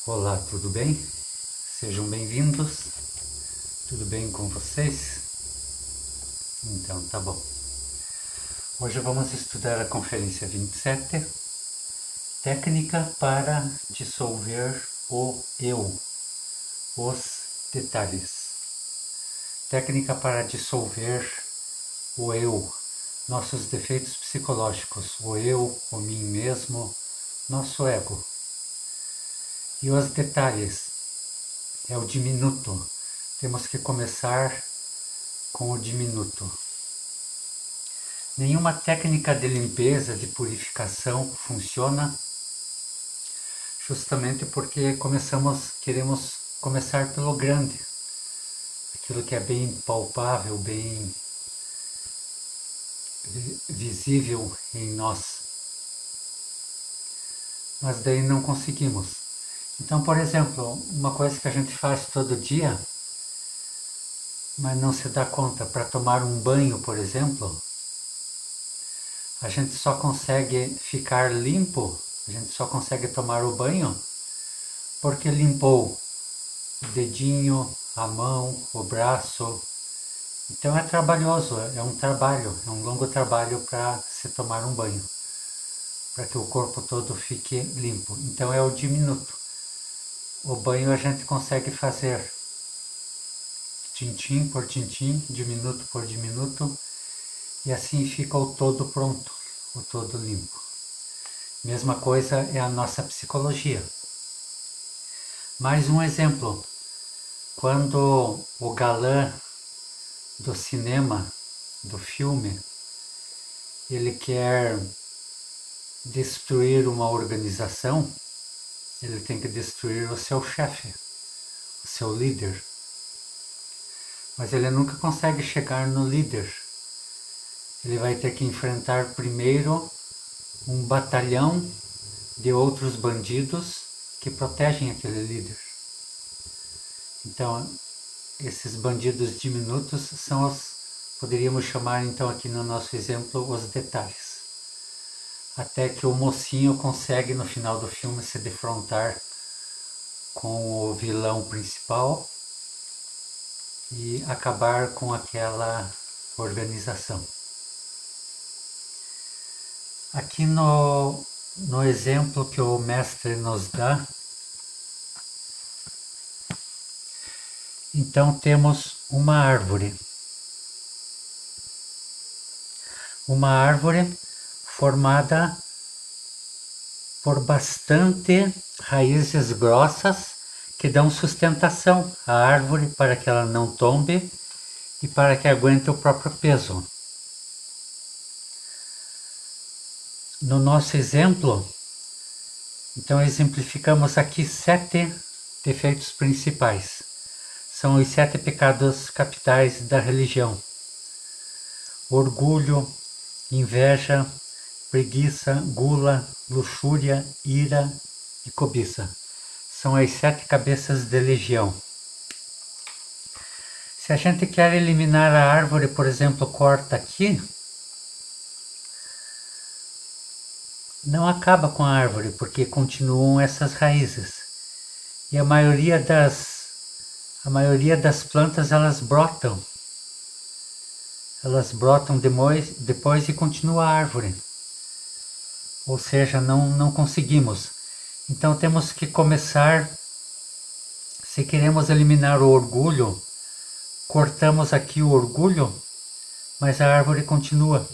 Olá, tudo bem? Sejam bem-vindos. Tudo bem com vocês? Então, tá bom. Hoje vamos estudar a Conferência 27, Técnica para dissolver o eu, os detalhes. Técnica para dissolver o eu, nossos defeitos psicológicos, o eu, o mim mesmo, nosso ego. E os detalhes é o diminuto. Temos que começar com o diminuto. Nenhuma técnica de limpeza, de purificação funciona justamente porque queremos começar pelo grande, aquilo que é bem palpável, bem visível em nós. Mas daí não conseguimos. Então, por exemplo, uma coisa que a gente faz todo dia, mas não se dá conta, para tomar um banho, por exemplo, a gente só consegue ficar limpo, a gente só consegue tomar o banho porque limpou o dedinho, a mão, o braço. Então é trabalhoso, é um trabalho, é um longo trabalho para se tomar um banho, para que o corpo todo fique limpo. Então é o diminuto. O banho a gente consegue fazer tintim por tintim, diminuto por diminuto, e assim fica o todo pronto, o todo limpo. Mesma coisa é a nossa psicologia. Mais um exemplo. Quando o galã do cinema, do filme, ele quer destruir uma organização, ele tem que destruir o seu chefe, o seu líder. Mas ele nunca consegue chegar no líder. Ele vai ter que enfrentar primeiro um batalhão de outros bandidos que protegem aquele líder. Então, esses bandidos diminutos são poderíamos chamar então aqui no nosso exemplo, os detalhes. Até que o mocinho consegue no final do filme se defrontar com o vilão principal e acabar com aquela organização. Aqui no exemplo que o mestre nos dá, então temos uma árvore. Uma árvore formada por bastante raízes grossas que dão sustentação à árvore para que ela não tombe e para que aguente o próprio peso. No nosso exemplo, então exemplificamos aqui 7 defeitos principais. São os 7 pecados capitais da religião: orgulho, inveja, preguiça, gula, luxúria, ira e cobiça. São as 7 cabeças de legião. Se a gente quer eliminar a árvore, por exemplo, corta aqui, não acaba com a árvore, porque continuam essas raízes. E a maioria das plantas, elas brotam. Elas brotam depois e continua a árvore. Ou seja, não conseguimos. Então temos que começar, se queremos eliminar o orgulho, cortamos aqui o orgulho, mas a árvore continua.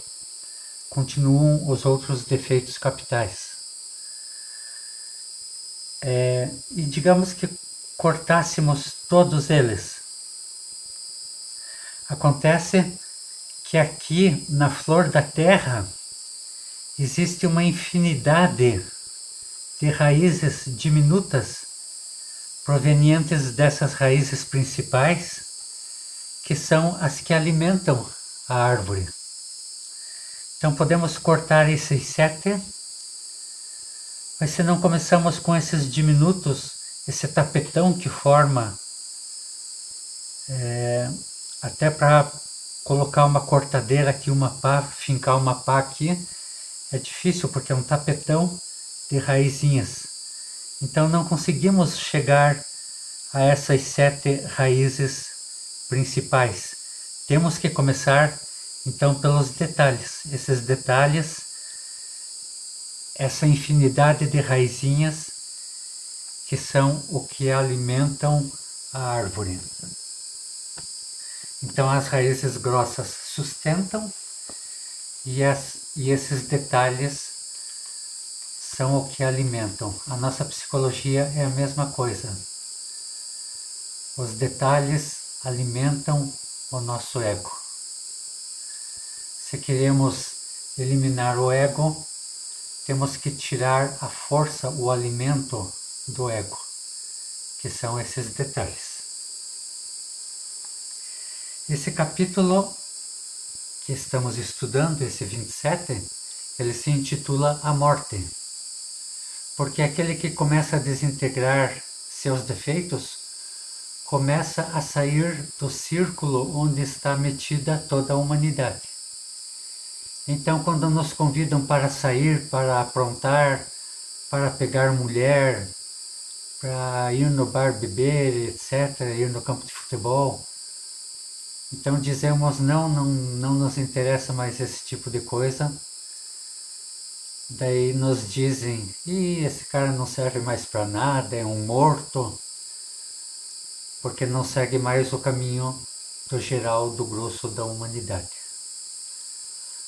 Continuam os outros defeitos capitais. E digamos que cortássemos todos eles. Acontece que aqui na flor da terra existe uma infinidade de raízes diminutas provenientes dessas raízes principais, que são as que alimentam a árvore. Então podemos cortar esses 7, mas se não começamos com esses diminutos, esse tapetão que forma, até para colocar uma cortadeira aqui, uma pá, fincar uma pá aqui, é difícil porque é um tapetão de raizinhas. Então não conseguimos chegar a essas 7 raízes principais. Temos que começar então pelos detalhes. Esses detalhes, essa infinidade de raizinhas que são o que alimentam a árvore. Então as raízes grossas sustentam e esses detalhes são o que alimentam. A nossa psicologia é a mesma coisa. Os detalhes alimentam o nosso ego. Se queremos eliminar o ego, temos que tirar a força, o alimento do ego, que são esses detalhes. Esse capítulo que estamos estudando, esse 27, ele se intitula A Morte, porque aquele que começa a desintegrar seus defeitos começa a sair do círculo onde está metida toda a humanidade. Então, quando nos convidam para sair, para aprontar, para pegar mulher, para ir no bar beber, etc., ir no campo de futebol, então dizemos não nos interessa mais esse tipo de coisa. Daí nos dizem, esse cara não serve mais para nada, é um morto, porque não segue mais o caminho do geral, do grosso da humanidade.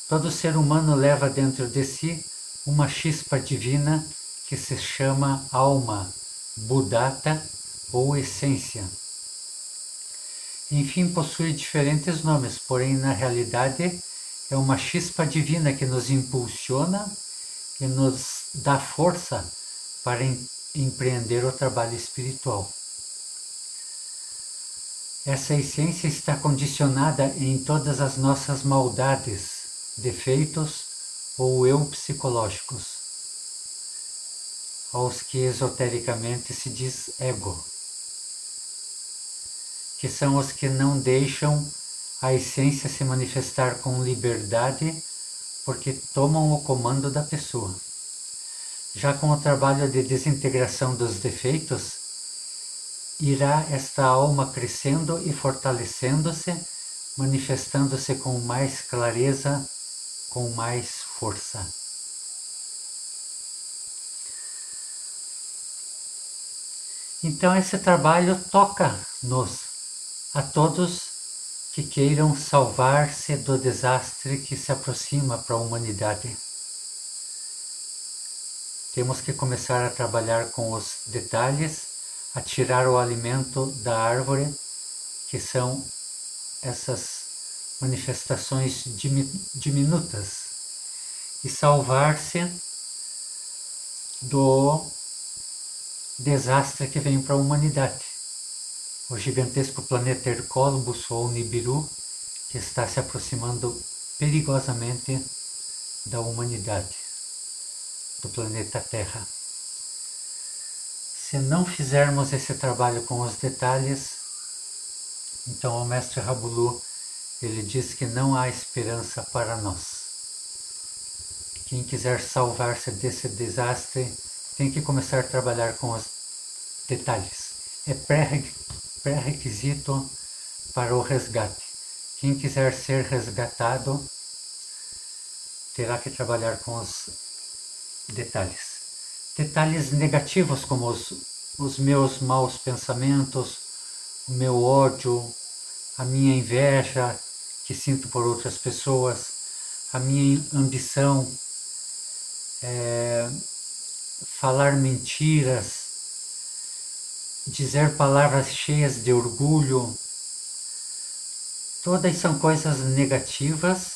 Todo ser humano leva dentro de si uma chispa divina que se chama alma, Buddhata ou essência. Enfim, possui diferentes nomes, porém na realidade é uma chispa divina que nos impulsiona e nos dá força para empreender o trabalho espiritual. Essa essência está condicionada em todas as nossas maldades, defeitos ou eu psicológicos, aos que esotericamente se diz ego, que são os que não deixam a essência se manifestar com liberdade porque tomam o comando da pessoa. Já com o trabalho de desintegração dos defeitos, irá esta alma crescendo e fortalecendo-se, manifestando-se com mais clareza, com mais força. Então esse trabalho toca-nos, a todos que queiram salvar-se do desastre que se aproxima para a humanidade. Temos que começar a trabalhar com os detalhes, a tirar o alimento da árvore, que são essas manifestações diminutas, e salvar-se do desastre que vem para a humanidade. O gigantesco planeta Hercólobus ou Nibiru, que está se aproximando perigosamente da humanidade, do planeta Terra. Se não fizermos esse trabalho com os detalhes, então o mestre Rabulu, ele diz que não há esperança para nós. Quem quiser salvar-se desse desastre tem que começar a trabalhar com os detalhes. É pré-requisito para o resgate. Quem quiser ser resgatado terá que trabalhar com os detalhes. Detalhes negativos como os meus maus pensamentos, o meu ódio, a minha inveja que sinto por outras pessoas, a minha ambição, falar mentiras, dizer palavras cheias de orgulho. Todas são coisas negativas,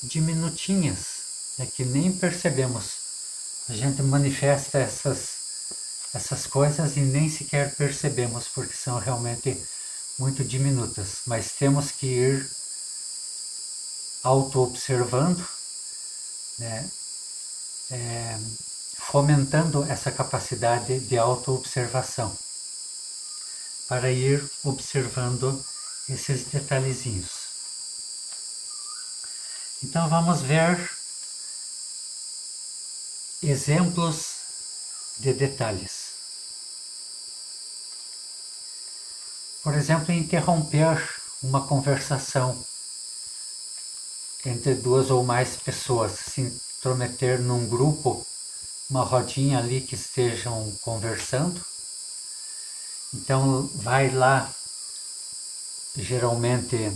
diminutinhas, que nem percebemos. A gente manifesta essas coisas e nem sequer percebemos, porque são realmente muito diminutas. Mas temos que ir auto-observando, né? Fomentando essa capacidade de auto-observação, para ir observando esses detalhezinhos. Então vamos ver exemplos de detalhes. Por exemplo, interromper uma conversação entre duas ou mais pessoas, se intrometer num grupo, uma rodinha ali que estejam conversando. Então vai lá, geralmente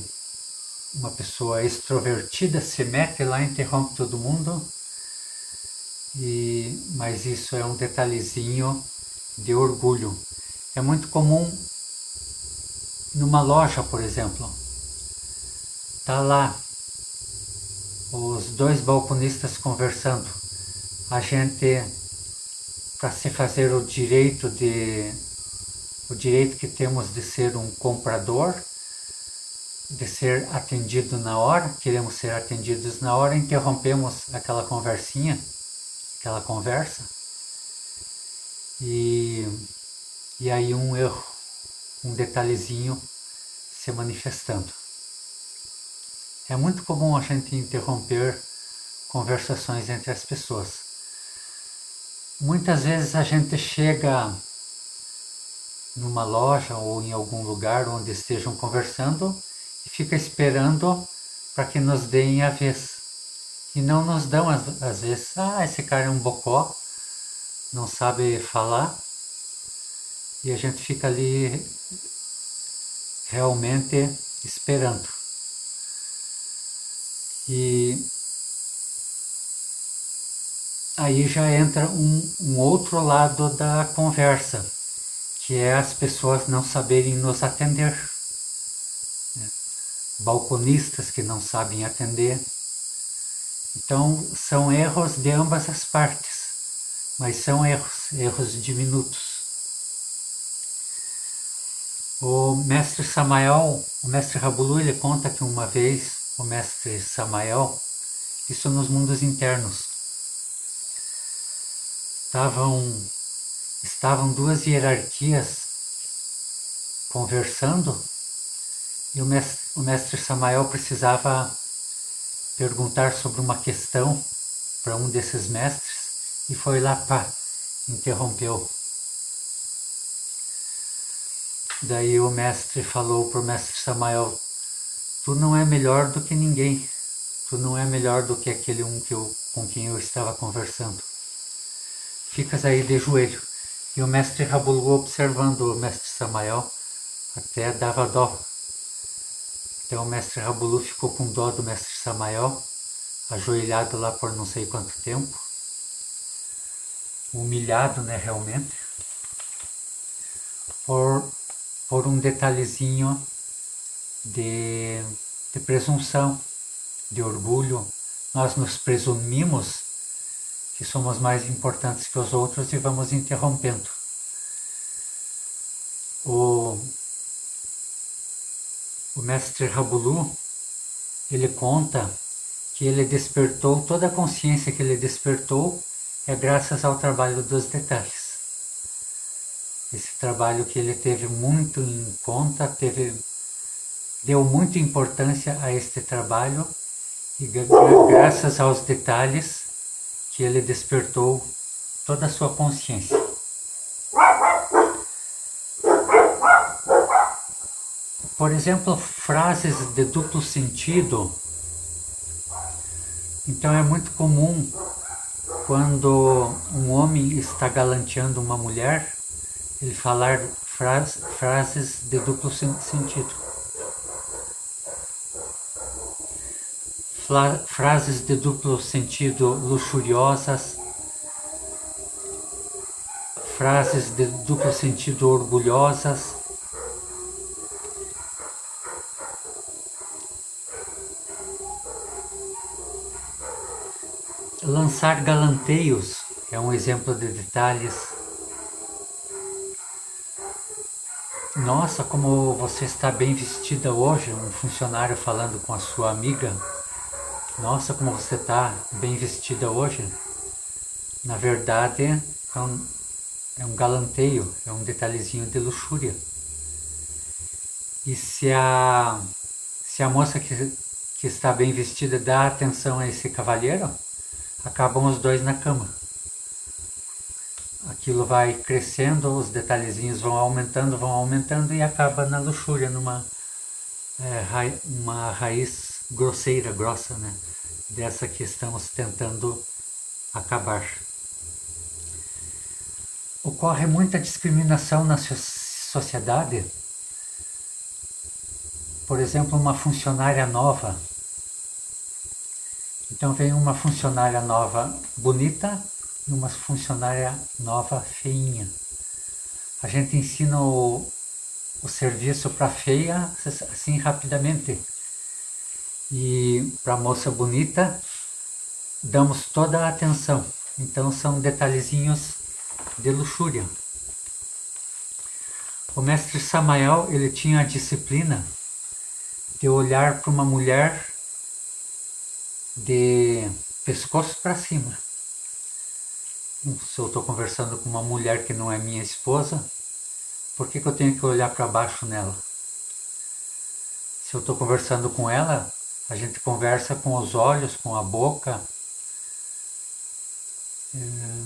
uma pessoa extrovertida se mete lá, interrompe todo mundo, mas isso é um detalhezinho de orgulho. É muito comum numa loja, por exemplo, tá lá os dois balconistas conversando. A gente, para se fazer o direito que temos de ser um comprador, de ser atendido na hora, queremos ser atendidos na hora, interrompemos aquela conversinha, aquela conversa, e aí um erro, um detalhezinho se manifestando. É muito comum a gente interromper conversações entre as pessoas. Muitas vezes a gente chega numa loja ou em algum lugar onde estejam conversando e fica esperando para que nos deem a vez. E não nos dão às vezes. Esse cara é um bocó, não sabe falar. E a gente fica ali realmente esperando. E aí já entra um outro lado da conversa, que é as pessoas não saberem nos atender. Balconistas que não sabem atender. Então são erros de ambas as partes, mas são erros diminutos. O mestre Samael, o mestre Rabulu, ele conta que uma vez o mestre Samael, isso nos mundos internos, estavam duas hierarquias conversando e o mestre Samael precisava perguntar sobre uma questão para um desses mestres e foi lá, interrompeu. Daí o mestre falou para o mestre Samael: tu não é melhor do que ninguém, tu não é melhor do que aquele com quem eu estava conversando. Ficas aí de joelho. E o mestre Rabulu, observando o mestre Samael, até dava dó. Então o mestre Rabulu ficou com dó do mestre Samael, ajoelhado lá por não sei quanto tempo, humilhado, né, realmente, por um detalhezinho de presunção, de orgulho. Nós nos presumimos que somos mais importantes que os outros e vamos interrompendo. O mestre Rabulu, ele conta que ele despertou, toda a consciência que ele despertou é graças ao trabalho dos detalhes. Esse trabalho que ele teve muito em conta, deu muita importância a este trabalho e graças aos detalhes que ele despertou toda a sua consciência. Por exemplo, frases de duplo sentido. Então é muito comum quando um homem está galanteando uma mulher, ele falar frases de duplo sentido. Frases de duplo sentido luxuriosas, frases de duplo sentido orgulhosas. Lançar galanteios é um exemplo de detalhes. Nossa, como você está bem vestida hoje, um funcionário falando com a sua amiga. Nossa, como você está bem vestida hoje. Na verdade, é um galanteio, é um detalhezinho de luxúria. E se a moça que está bem vestida dá atenção a esse cavalheiro, acabam os dois na cama. aquilo vai crescendo, os detalhezinhos vão aumentando e acaba na luxúria, uma raiz grosseira, grossa, né? Dessa que estamos tentando acabar. Ocorre muita discriminação na sociedade. Por exemplo, uma funcionária nova. Então vem uma funcionária nova bonita e uma funcionária nova feinha. A gente ensina o serviço para feia assim rapidamente. E para a moça bonita damos toda a atenção. Então são detalhezinhos de luxúria. O mestre Samael, ele tinha a disciplina de olhar para uma mulher de pescoço para cima. Se eu estou conversando com uma mulher que não é minha esposa, por que eu tenho que olhar para baixo nela? Se eu estou conversando com ela, a gente conversa com os olhos, com a boca.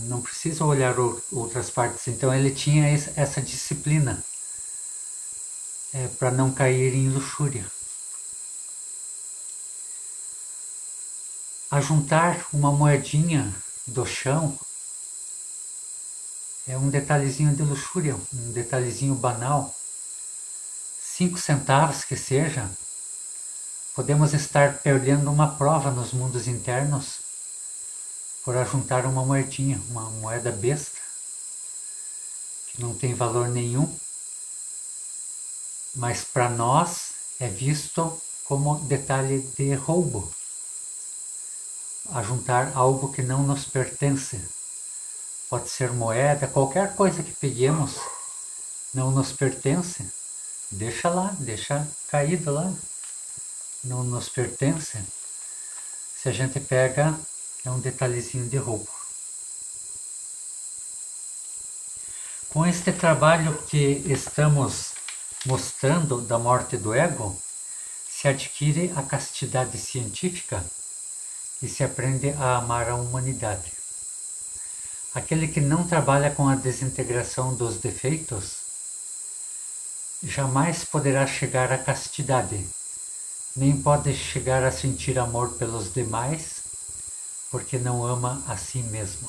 Não precisa olhar outras partes. Então ele tinha essa disciplina para não cair em luxúria. Ajuntar uma moedinha do chão é um detalhezinho de luxúria, um detalhezinho banal. 5 centavos que seja, podemos estar perdendo uma prova nos mundos internos por ajuntar uma moedinha, uma moeda besta, que não tem valor nenhum, mas para nós é visto como detalhe de roubo. Ajuntar algo que não nos pertence. Pode ser moeda, qualquer coisa que peguemos não nos pertence. Deixa lá, deixa caído lá. Não nos pertence. Se a gente pega, é um detalhezinho de roubo. Com este trabalho que estamos mostrando da morte do ego, se adquire a castidade científica e se aprende a amar a humanidade. Aquele que não trabalha com a desintegração dos defeitos jamais poderá chegar à castidade, nem pode chegar a sentir amor pelos demais, porque não ama a si mesmo.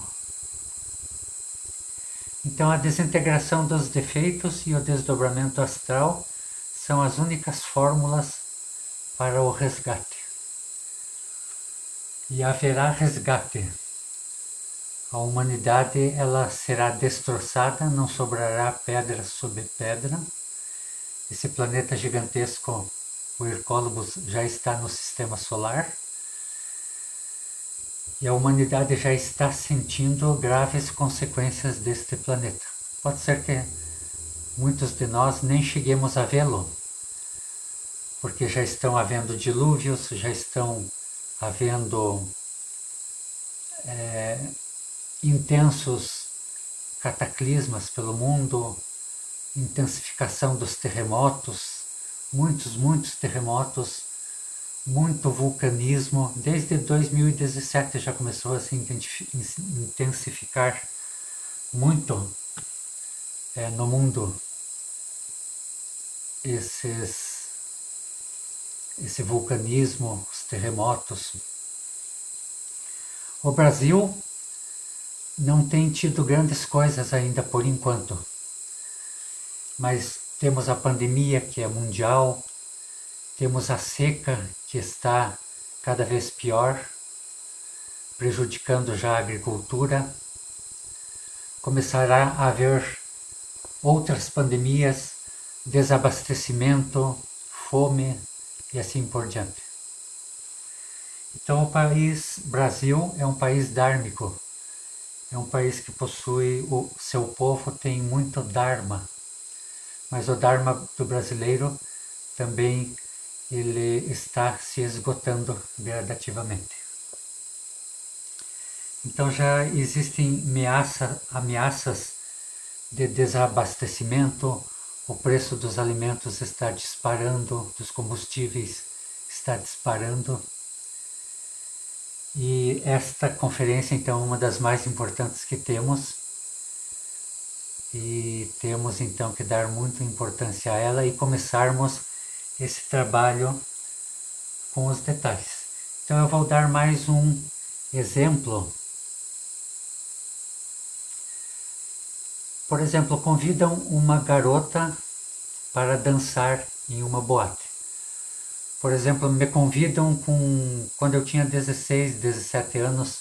Então a desintegração dos defeitos e o desdobramento astral são as únicas fórmulas para o resgate. E haverá resgate. A humanidade ela será destroçada, não sobrará pedra sobre pedra. Esse planeta gigantesco, o Hercólobos, já está no sistema solar. E a humanidade já está sentindo graves consequências deste planeta. Pode ser que muitos de nós nem cheguemos a vê-lo, porque já estão havendo dilúvios, já estão havendo intensos cataclismas pelo mundo, intensificação dos terremotos, muitos terremotos, muito vulcanismo. Desde 2017 já começou a se intensificar muito no mundo esse vulcanismo, os terremotos. O Brasil não tem tido grandes coisas ainda por enquanto, mas temos a pandemia que é mundial, temos a seca que está cada vez pior, prejudicando já a agricultura. Começará a haver outras pandemias, desabastecimento, fome e assim por diante. Então o país Brasil é um país dármico, é um país que possui, o seu povo tem muito dharma, mas o dharma do brasileiro também ele está se esgotando gradativamente. Então já existem ameaças de desabastecimento, o preço dos alimentos está disparando, dos combustíveis está disparando. E esta conferência, então, é uma das mais importantes que temos, e temos então que dar muita importância a ela e começarmos esse trabalho com os detalhes. Então eu vou dar mais um exemplo. Por exemplo, convidam uma garota para dançar em uma boate. Por exemplo, me convidam quando eu tinha 16, 17 anos,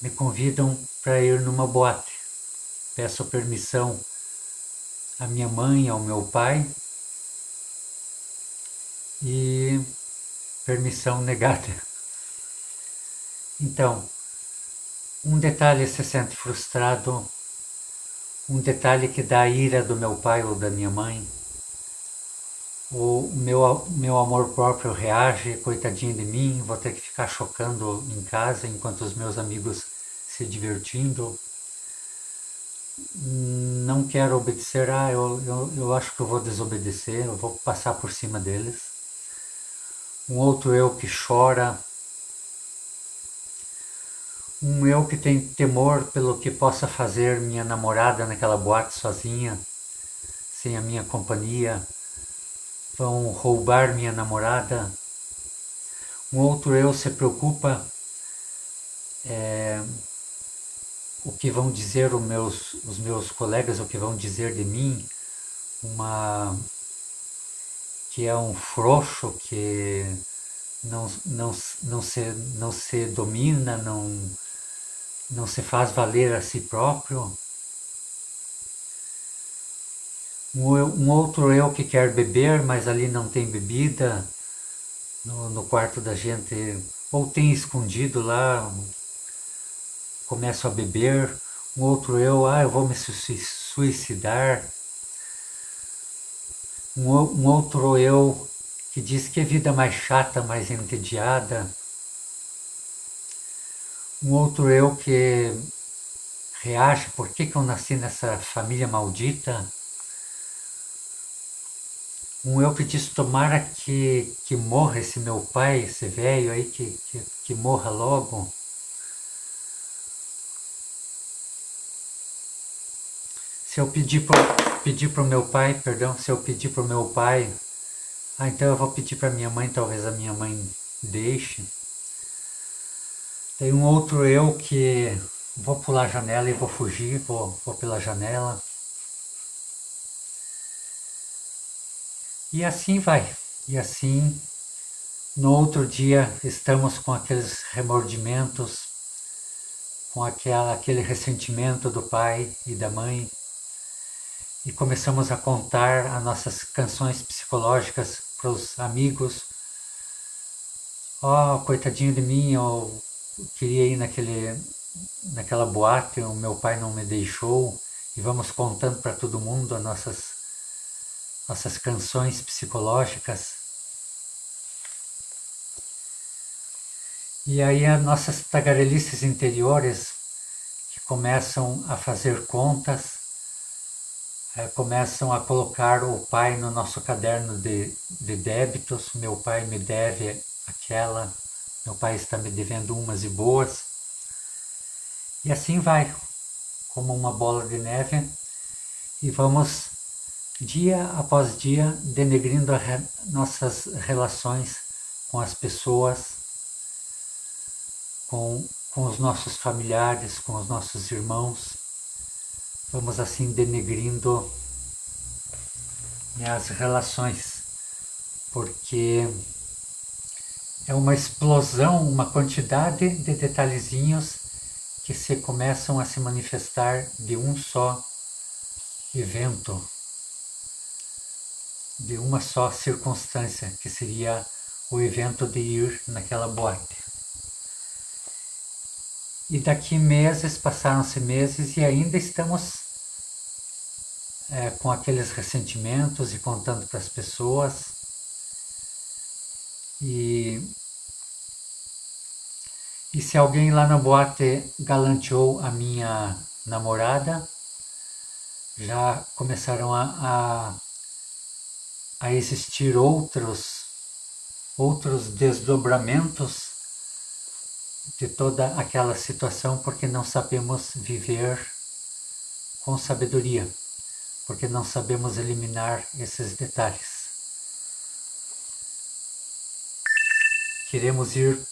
me convidam para ir numa boate. Peço permissão à minha mãe, ao meu pai, e permissão negada. Então, um detalhe se sente frustrado, um detalhe que dá a ira do meu pai ou da minha mãe, o meu amor próprio reage, coitadinho de mim, vou ter que ficar chocando em casa enquanto os meus amigos se divertindo. Não quero obedecer, eu acho que eu vou desobedecer, eu vou passar por cima deles. Um outro eu que chora, um eu que tem temor pelo que possa fazer minha namorada naquela boate sozinha, sem a minha companhia. Vão roubar minha namorada. Um outro eu se preocupa o que vão dizer os meus colegas, o que vão dizer de mim, que é um frouxo, que não se domina, não se faz valer a si próprio. Um outro eu que quer beber, mas ali não tem bebida, no quarto da gente, ou tem escondido lá, começo a beber. Um outro eu vou me suicidar. Um outro eu que diz que a vida é mais chata, mais entediada. Um outro eu que reage, por que eu nasci nessa família maldita? Um eu que diz, tomara que morra esse meu pai, esse velho aí, que morra logo. Se eu pedir pro meu pai, se eu pedir pro meu pai, então eu vou pedir para minha mãe, talvez a minha mãe deixe. Tem um outro eu que vou pular a janela e vou fugir, vou pela janela. E assim vai. E assim, no outro dia, estamos com aqueles remordimentos, com aquele ressentimento do pai e da mãe, e começamos a contar as nossas canções psicológicas para os amigos. Coitadinho de mim, eu queria ir naquela boate, o meu pai não me deixou, e vamos contando para todo mundo as nossas canções psicológicas. E aí as nossas tagarelices interiores que começam a fazer contas, começam a colocar o pai no nosso caderno de débitos. Meu pai me deve aquela, meu pai está me devendo umas e boas. E assim vai, como uma bola de neve, e vamos dia após dia denegrindo nossas relações com as pessoas, com os nossos familiares, com os nossos irmãos. Vamos assim denegrindo as relações, porque é uma explosão, uma quantidade de detalhezinhos que se começam a se manifestar de um só evento, de uma só circunstância, que seria o evento de ir naquela boate. E daqui meses, passaram-se meses e ainda estamos com aqueles ressentimentos e contando para as pessoas. E se alguém lá na boate galanteou a minha namorada, já começaram a existir outros desdobramentos de toda aquela situação, porque não sabemos viver com sabedoria, porque não sabemos eliminar esses detalhes. Queremos ir